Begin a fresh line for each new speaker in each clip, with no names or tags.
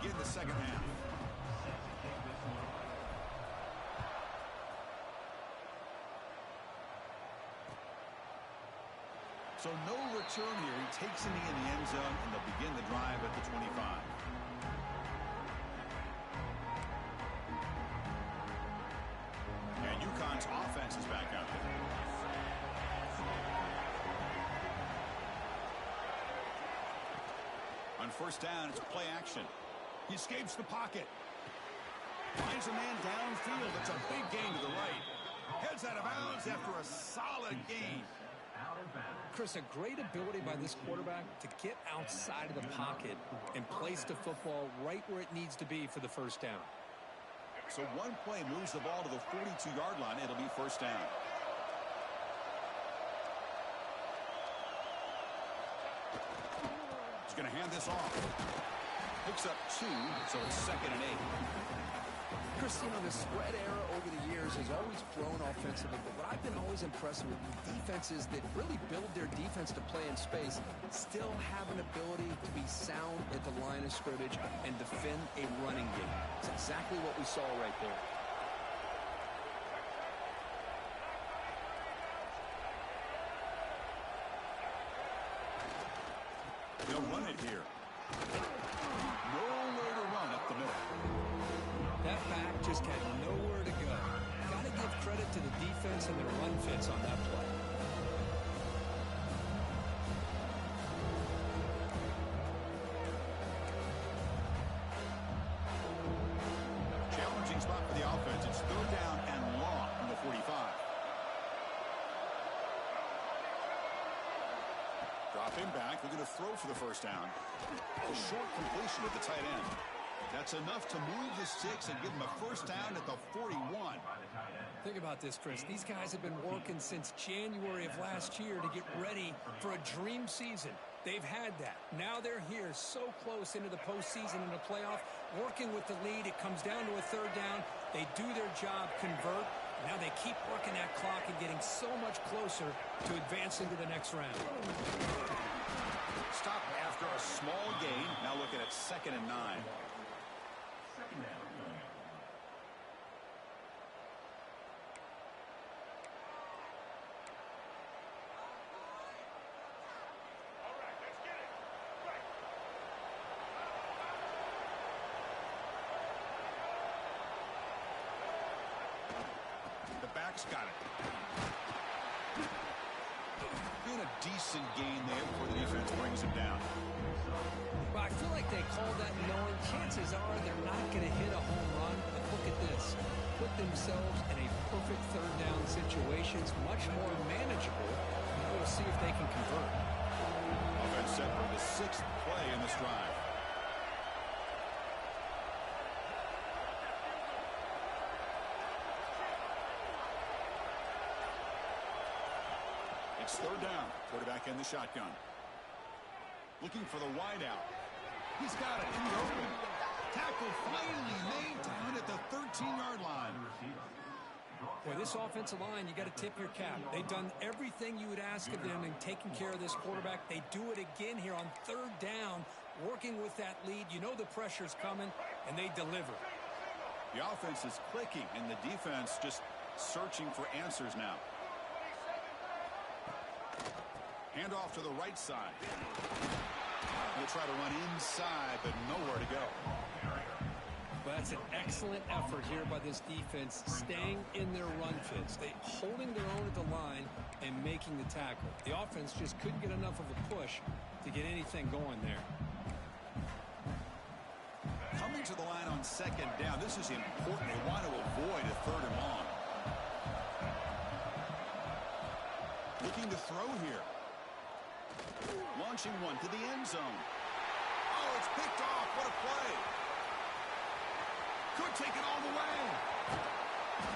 begin the second half. So no return here. He takes a knee in the end zone, and they'll begin the drive at the 25. And UConn's offense is back out there. On first down, it's play action. He escapes the pocket. Finds a man downfield. It's a big gain to the right. Heads out of bounds after a solid gain.
Chris, a great ability by this quarterback to get outside of the pocket and place the football right where it needs to be for the first down.
So one play moves the ball to the 42-yard line. It'll be first down. He's going to hand this off. Picks up 2, so it's 2nd and 8.
Chris, you know, the spread era over the years has always grown offensively, but what I've been always impressed with defenses that really build their defense to play in space still have an ability to be sound at the line of scrimmage and defend a running game. It's exactly what we saw right there.
They'll run it here. Nowhere to run up the middle.
That back just had nowhere to go. Got to give credit to the defense and their run fits on that play.
Challenging spot for the offense. It's 3rd down and long from the 45. Drop him back. They're going to throw for the first down. A short completion at the tight end. That's enough to move the sticks and give them a first down at the 41.
Think about this, Chris. These guys have been working since January of last year to get ready for a dream season. They've had that. Now they're here so close into the postseason and the playoff, working with the lead. It comes down to a 3rd down. They do their job, convert. Now they keep working that clock and getting so much closer to advancing to the next round.
Stop after a small gain. Now looking at 2nd and 9. The back's got it. And a decent gain there before the defense brings him down.
Well, I feel like they called that knowing chances are they're not going to hit a home run. But look at this. Put themselves in a perfect 3rd down situation. It's much more manageable. We'll see if they can convert.
Offense set for the 6th play in this drive. It's 3rd down. Quarterback in the shotgun. Looking for the wide out. He's got it in the open. Tackle finally made down at the 13-yard line.
Boy, this offensive line, you got to tip your cap. They've done everything you would ask of them in taking care of this quarterback. They do it again here on 3rd down, working with that lead. You know the pressure's coming, and they deliver.
The offense is clicking, and the defense just searching for answers now. Handoff to the right side. He'll try to run inside, but nowhere to go.
But that's an excellent effort here by this defense, staying in their run fits. They holding their own at the line and making the tackle. The offense just couldn't get enough of a push to get anything going there.
Coming to the line on 2nd down. This is important. They want to avoid a 3rd and long. Looking to throw here. Launching one to the end zone. Oh, it's picked off. What a play. Could take it all the way.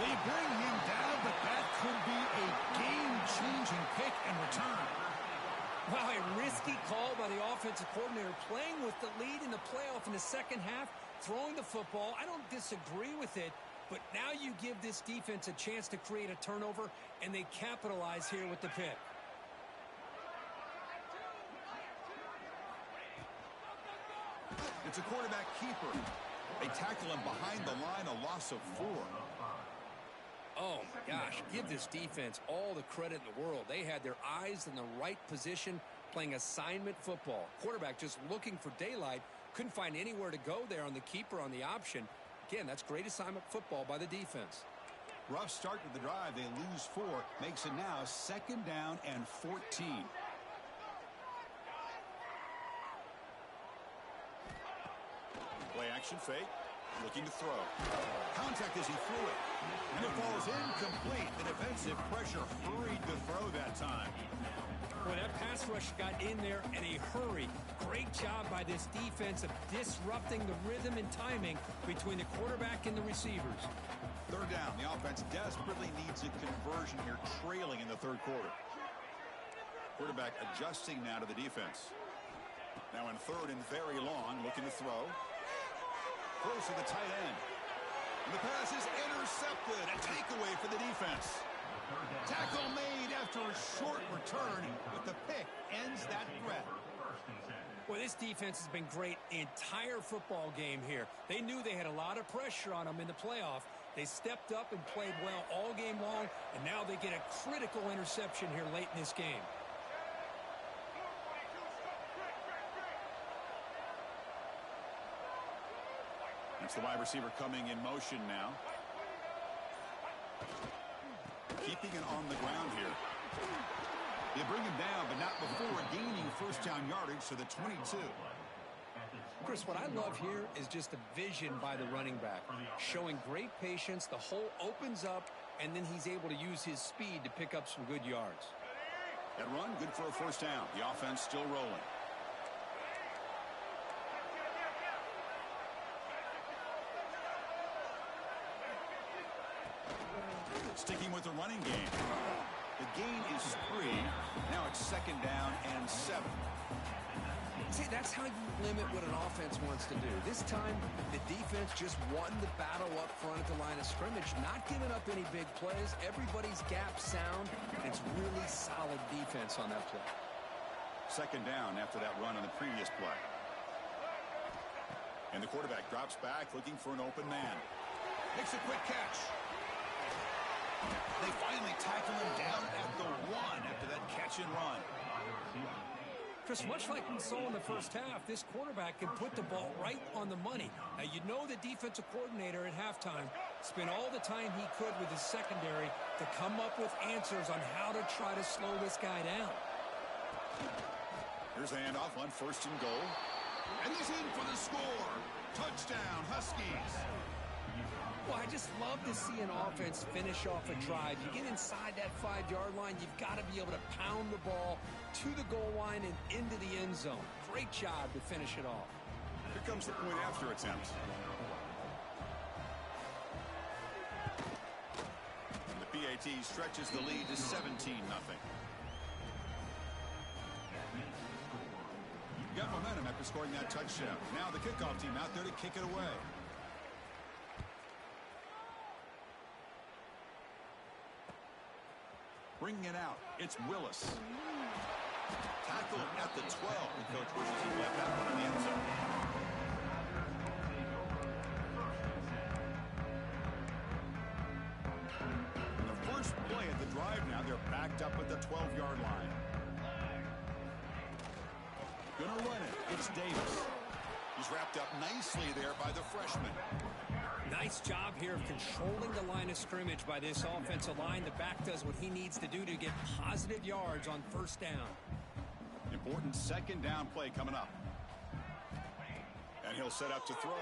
They bring him down, but that could be a game-changing pick and return.
Wow, a risky call by the offensive coordinator, playing with the lead in the playoff in the second half, throwing the football. I don't disagree with it, but now you give this defense a chance to create a turnover, and they capitalize here with the pick.
It's a quarterback keeper. They tackle him behind the line, a loss of 4.
Oh, my gosh, give this defense all the credit in the world. They had their eyes in the right position playing assignment football. Quarterback just looking for daylight. Couldn't find anywhere to go there on the keeper on the option. Again, that's great assignment football by the defense.
Rough start to the drive. They lose 4. Makes it now 2nd down and 14. Play action fake. Looking to throw. Contact as he threw it. And it falls incomplete. The defensive pressure hurried to throw that time.
Boy, that pass rush got in there in a hurry. Great job by this defense of disrupting the rhythm and timing between the quarterback and the receivers.
3rd down. The offense desperately needs a conversion here, trailing in the 3rd quarter. Quarterback adjusting now to the defense. Now in 3rd and very long, looking to throw. Throws to the tight end. And the pass is intercepted. A takeaway for the defense. Tackle made after a short return, but the pick ends that threat.
Well, this defense has been great the entire football game here. They knew they had a lot of pressure on them in the playoff. They stepped up and played well all game long, and now they get a critical interception here late in this game.
It's the wide receiver coming in motion now. Keeping it on the ground here. They bring him down, but not before gaining 1st down yardage to the 22.
Chris, what I love here is just the vision by the running back. Showing great patience, the hole opens up, and then he's able to use his speed to pick up some good yards.
That run, good for a 1st down. The offense still rolling. Sticking with the running game. The gain is 3. Now it's 2nd down and 7.
See, that's how you limit what an offense wants to do. This time, the defense just won the battle up front at the line of scrimmage, not giving up any big plays. Everybody's gap sound, and it's really solid defense on that play.
2nd down after that run on the previous play. And the quarterback drops back, looking for an open man. Makes a quick catch. They finally tackle him down at the 1 after that catch and run.
Chris, much like we saw in the 1st half, this quarterback can put the ball right on the money. Now, you know the defensive coordinator at halftime spent all the time he could with his secondary to come up with answers on how to try to slow this guy down.
Here's the handoff on 1st and goal. And he's in for the score. Touchdown, Huskies.
Well, I just love to see an offense finish off a drive. You get inside that 5-yard line, you've got to be able to pound the ball to the goal line and into the end zone. Great job to finish it off.
Here comes the point after attempt. The PAT stretches the lead to 17-0. Got momentum after scoring that touchdown. Now the kickoff team out there to kick it away. Bringing it out, it's Willis. Tackled at the 12. The coach wishes he left that one in the end zone. The first play at the drive now, they're backed up at the 12-yard line. Gonna run it. It's Davis. He's wrapped up nicely there by the freshman.
Nice job here of controlling the line of scrimmage by this offensive line. The back does what he needs to do to get positive yards on 1st down.
Important 2nd down play coming up. And he'll set up to throw.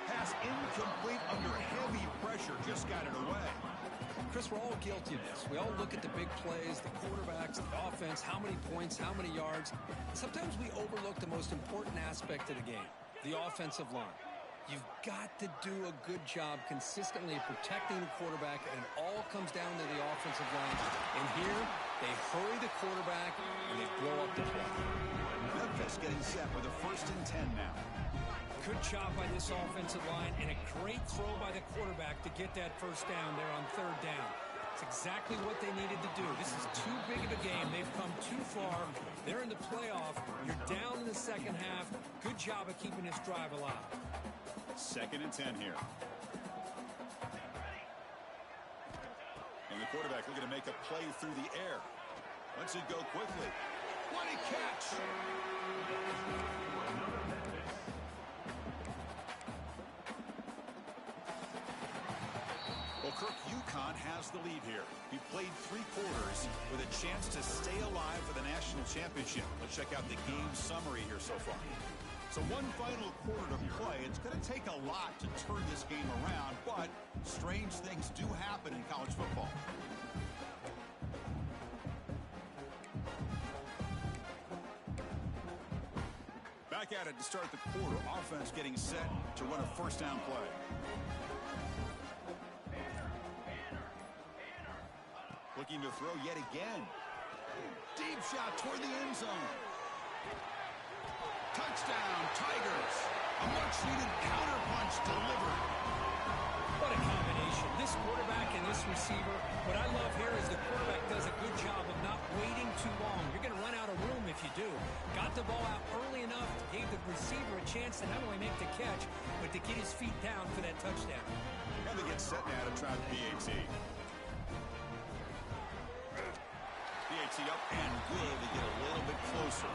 Pass incomplete under heavy pressure. Just got it away.
Chris, we're all guilty of this. We all look at the big plays, the quarterbacks, the offense, how many points, how many yards. Sometimes we overlook the most important aspect of the game, the offensive line. You've got to do a good job consistently protecting the quarterback, and it all comes down to the offensive line. And here, they hurry the quarterback, and they blow up the play.
Memphis getting set with a 1st and 10 now.
Good job by this offensive line, and a great throw by the quarterback to get that 1st down there on 3rd down. It's exactly what they needed to do. This is too big of a game. They've come too far. They're in the playoff. You're down in the second half. Good job of keeping this drive alive.
2nd and 10 here. And the quarterback looking to make a play through the air. Lets it go quickly. What a catch! Well, Kirk, UConn has the lead here. He played 3 quarters with a chance to stay alive for the national championship. Let's check out the game summary here so far. So one final quarter to play. It's going to take a lot to turn this game around, but strange things do happen in college football. Back at it to start the quarter. Offense getting set to run a first down play. Looking to throw yet again. Deep shot toward the end zone. Touchdown, Tigers. A much-needed counterpunch delivered.
What a combination. This quarterback and this receiver. What I love here is the quarterback does a good job of not waiting too long. You're going to run out of room if you do. Got the ball out early enough, gave the receiver a chance to not only make the catch, but to get his feet down for that touchdown.
And they get set now to try the PAT. PAT up and good to get a little bit closer.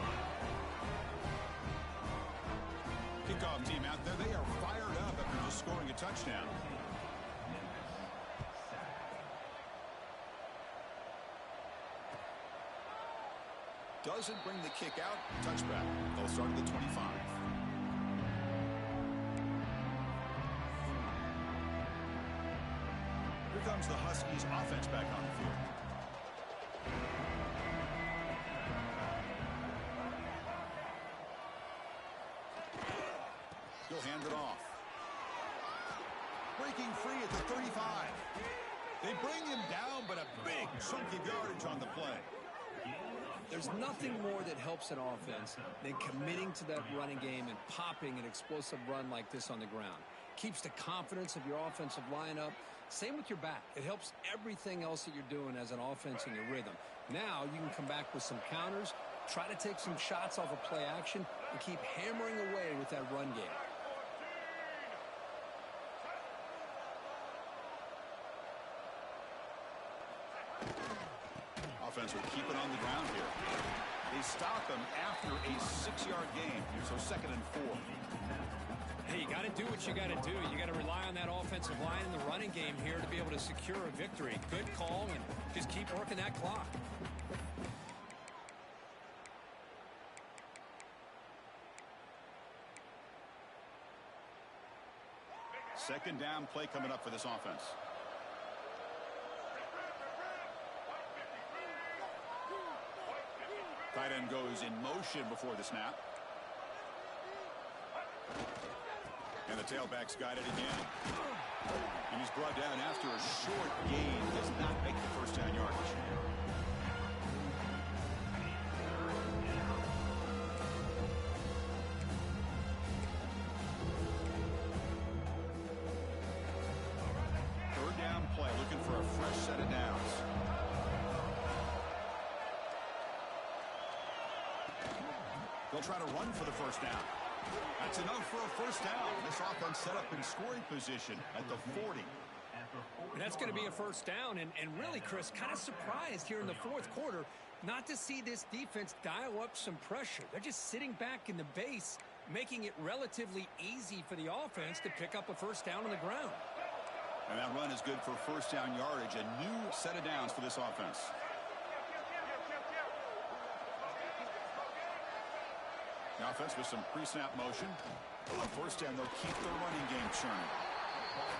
Kickoff team out there. They are fired up after just scoring a touchdown. Doesn't bring the kick out. Touchback. They'll start at the 25. Here comes the Huskies offense back on the field. He'll hand it off. Breaking free at the 35. They bring him down, but a big chunk of yardage on the play.
There's nothing more that helps an offense than committing to that running game and popping an explosive run like this on the ground. Keeps the confidence of your offensive lineup. Same with your back. It helps everything else that you're doing as an offense in your rhythm. Now you can come back with some counters, try to take some shots off of play action, and keep hammering away with that run game.
Offense will keep it on the ground here. They stop him after a 6-yard gain. So 2nd and 4.
Hey, you got to do what you got to do. You got to rely on that offensive line in the running game here to be able to secure a victory. Good call, and just keep working that clock.
Second down play coming up for this offense. Tight end goes in motion before the snap. And the tailback's got it again. And he's brought down after a short gain. Does not make the first down yardage. Third down play, looking for a fresh set of downs. They'll try to run for the first down. That's enough for a first down. This offense set up in scoring position at the 40.
And that's going to be a first down. And really, Chris, kind of surprised here in the fourth quarter not to see this defense dial up some pressure. They're just sitting back in the base, making it relatively easy for the offense to pick up a first down on the ground.
And that run is good for first down yardage. A new set of downs for this offense. The offense with some pre-snap motion. On first down, they'll keep the running game churning.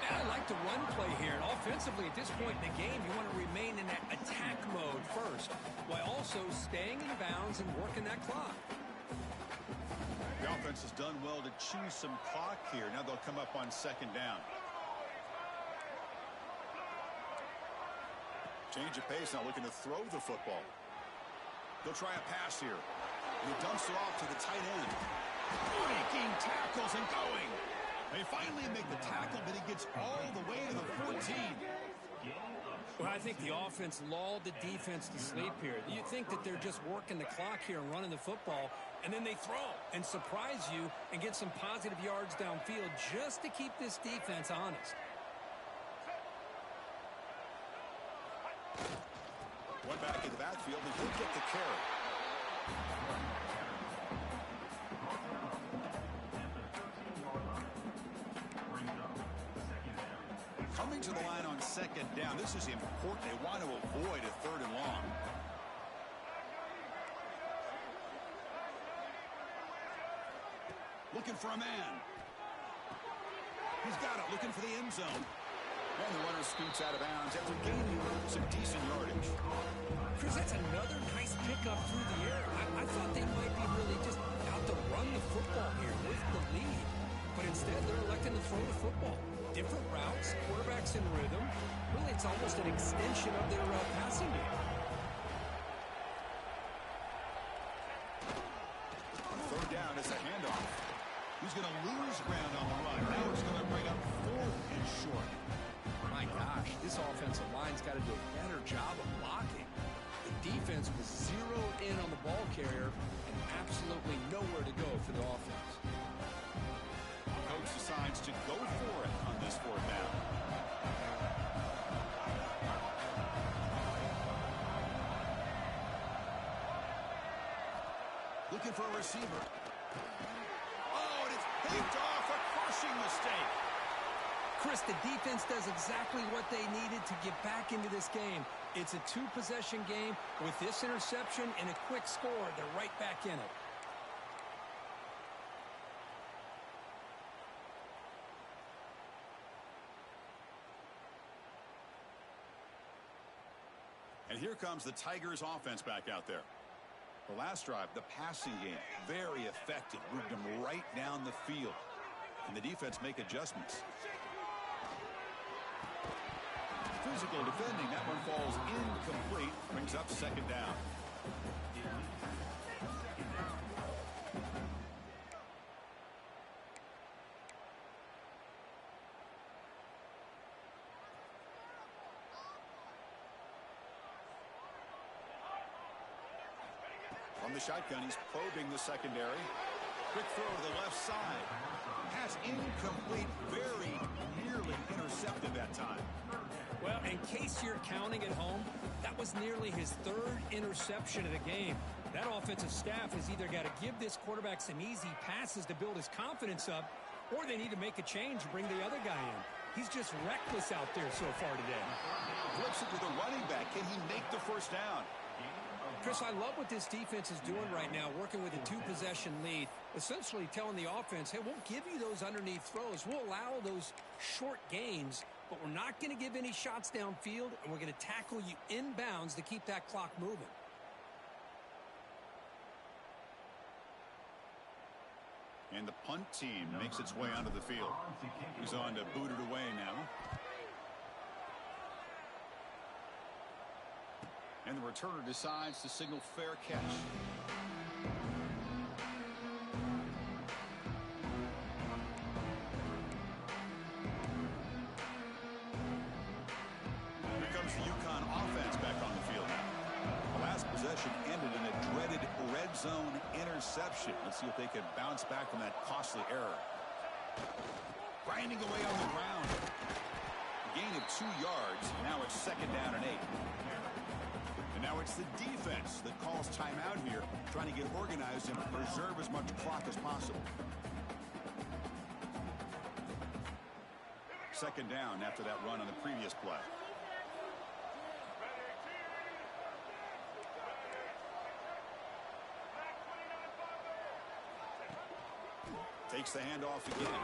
I like the run play here. And offensively, at this point in the game, you want to remain in that attack mode first, while also staying in bounds and working that clock.
The offense has done well to choose some clock here. Now they'll come up on second down. Change of pace now, looking to throw the football. They'll try a pass here. He dumps it off to the tight end. Breaking tackles and going. They finally make the tackle, but he gets all the way to the 14.
Well, I think the offense lulled the defense to sleep here. You think that they're just working the clock here and running the football, and then they throw and surprise you and get some positive yards downfield just to keep this defense honest.
One back in the backfield, and he'll get the carry. Coming to the line on second down. This is important. They want to avoid a third and long. Looking for a man. He's got it. Looking for the end zone. And the runner scoots out of bounds after gaining some decent yardage.
Chris, that's another nice pickup through the air. I thought they might be really just out to run the football here with the lead. But instead, they're electing to throw the football. Different routes, quarterbacks in rhythm. Really, it's almost an extension of their passing game.
Third down is a handoff. He's going to lose ground on the run. Now it's going to bring up 4th and short.
My gosh, this offensive line's got to do a better job of blocking. The defense was zeroed in on the ball carrier and absolutely nowhere to go for the offense.
Coach decides to go for it on this 4th down. Looking for a receiver. Oh, and it's picked off. A crushing mistake.
Chris, the defense does exactly what they needed to get back into this game. It's a 2-possession game. With this interception and a quick score, they're right back in it.
And here comes the Tigers offense back out there. The last drive, the passing game, very effective. Moved them right down the field. And the defense make adjustments. Physical defending. That one falls incomplete. Brings up 2nd down. From the shotgun, he's probing the secondary. Quick throw to the left side. Pass incomplete. Very nearly intercepted that time.
Well, in case you're counting at home, that was nearly his 3rd interception of the game. That offensive staff has either got to give this quarterback some easy passes to build his confidence up, or they need to make a change and bring the other guy in. He's just reckless out there so far today.
Flips it to the running back. Can he make the 1st down?
Chris, I love what this defense is doing right now, working with a 2-possession lead, essentially telling the offense, hey, we'll give you those underneath throws. We'll allow those short gains, but we're not going to give any shots downfield, and we're going to tackle you inbounds to keep that clock moving.
And the punt team makes its way onto the field. He's on to boot it away now. And the returner decides to signal fair catch. Here comes the UConn offense back on the field now. The last possession ended in a dreaded red zone interception. Let's see if they can bounce back from that costly error. Grinding away on the ground. A gain of 2 yards. Now it's 2nd down and 8. And now it's the defense that calls timeout here, trying to get organized and preserve as much clock as possible. 2nd down after that run on the previous play. Takes the handoff again.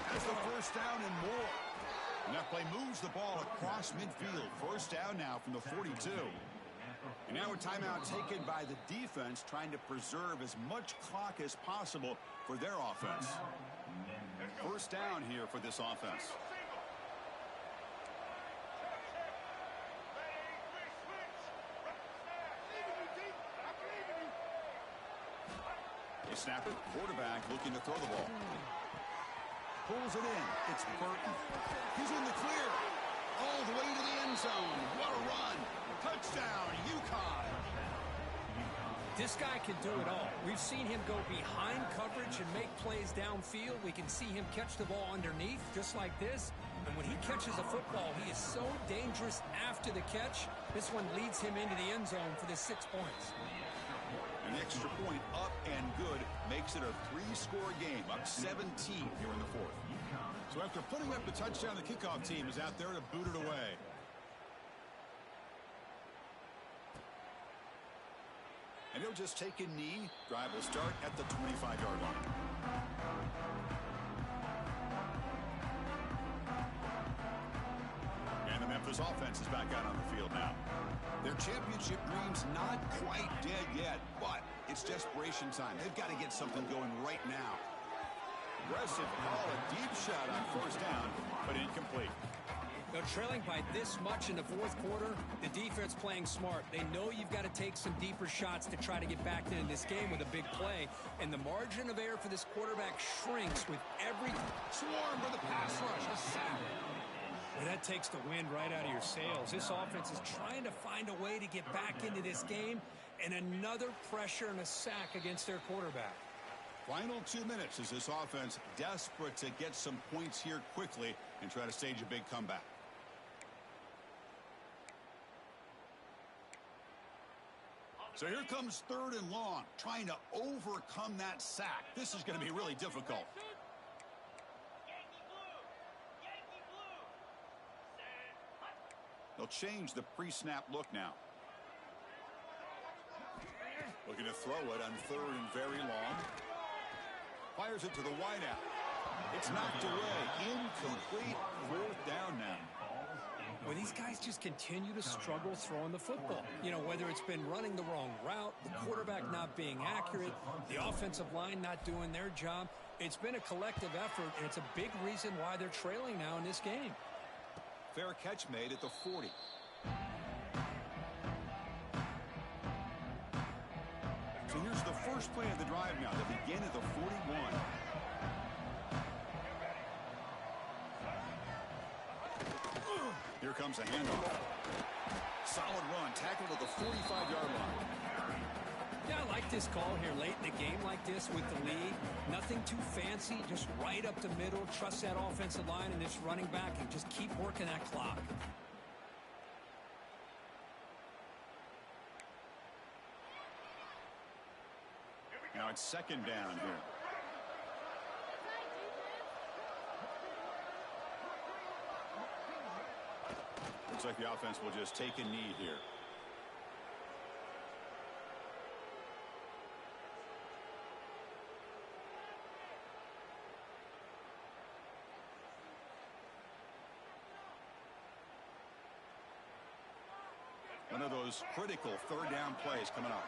Has the 1st down and more. And that play moves the ball across midfield. 1st down now from the 42. And now a timeout taken by the defense, trying to preserve as much clock as possible for their offense. 1st down here for this offense. They snap it. Quarterback looking to throw the ball. Pulls it in. It's Burton. He's in the clear. all the way to the end zone. What a run. Touchdown, UConn.
This guy can do it all. We've seen him go behind coverage and make plays downfield. We can see him catch the ball underneath, just like this. And when he catches a football, he is so dangerous after the catch. This one leads him into the end zone for the 6 points.
An extra point up and good makes it a 3-score game, up 17 here in the fourth. So after putting up the touchdown, the kickoff team is out there to boot it away. And he'll just take a knee. Drive will start at the 25-yard line. And the Memphis offense is back out on the field now. Their championship dream's not quite dead yet, but it's desperation time. They've got to get something going right now. Aggressive call, a deep shot on first down, but incomplete.
They're trailing by this much in the fourth quarter. The defense playing smart. They know you've got to take some deeper shots to try to get back into this game with a big play. And the margin of error for this quarterback shrinks with every
swarm for the pass rush. A sack.
Well, that takes the wind right out of your sails. This offense is trying to find a way to get back into this game. And another pressure and a sack against their quarterback.
Final 2 minutes as this offense desperate to get some points here quickly and try to stage a big comeback. So here comes 3rd and long, trying to overcome that sack. This is going to be really difficult. They'll change the pre-snap look now. Looking to throw it on 3rd and very long. Fires it to the wideout. It's knocked away. Incomplete. 4th down now.
Well, these guys just continue to struggle throwing the football. You know, whether it's been running the wrong route, the quarterback not being accurate, the offensive line not doing their job. It's been a collective effort, and it's a big reason why they're trailing now in this game.
Fair catch made at the 40. So here's the first play of the drive now. They begin at the 41. Here comes a handoff. Solid run, tackled at the 45-yard line.
Yeah, I like this call here late in the game like this with the lead. Nothing too fancy, just right up the middle. Trust that offensive line and this running back and just keep working that clock.
Now it's 2nd down here. Looks like the offense will just take a knee here. One of those critical 3rd down plays coming up.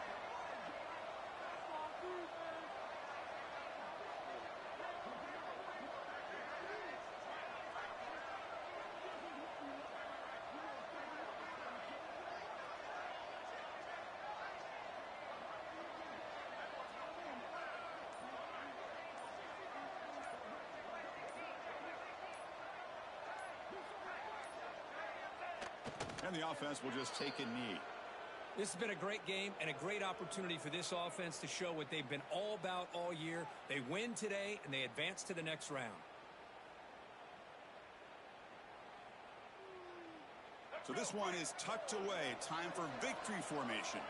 And the offense will just take a knee.
This has been a great game and a great opportunity for this offense to show what they've been all about all year. They win today, and they advance to the next round.
So this one is tucked away. Time for victory formation.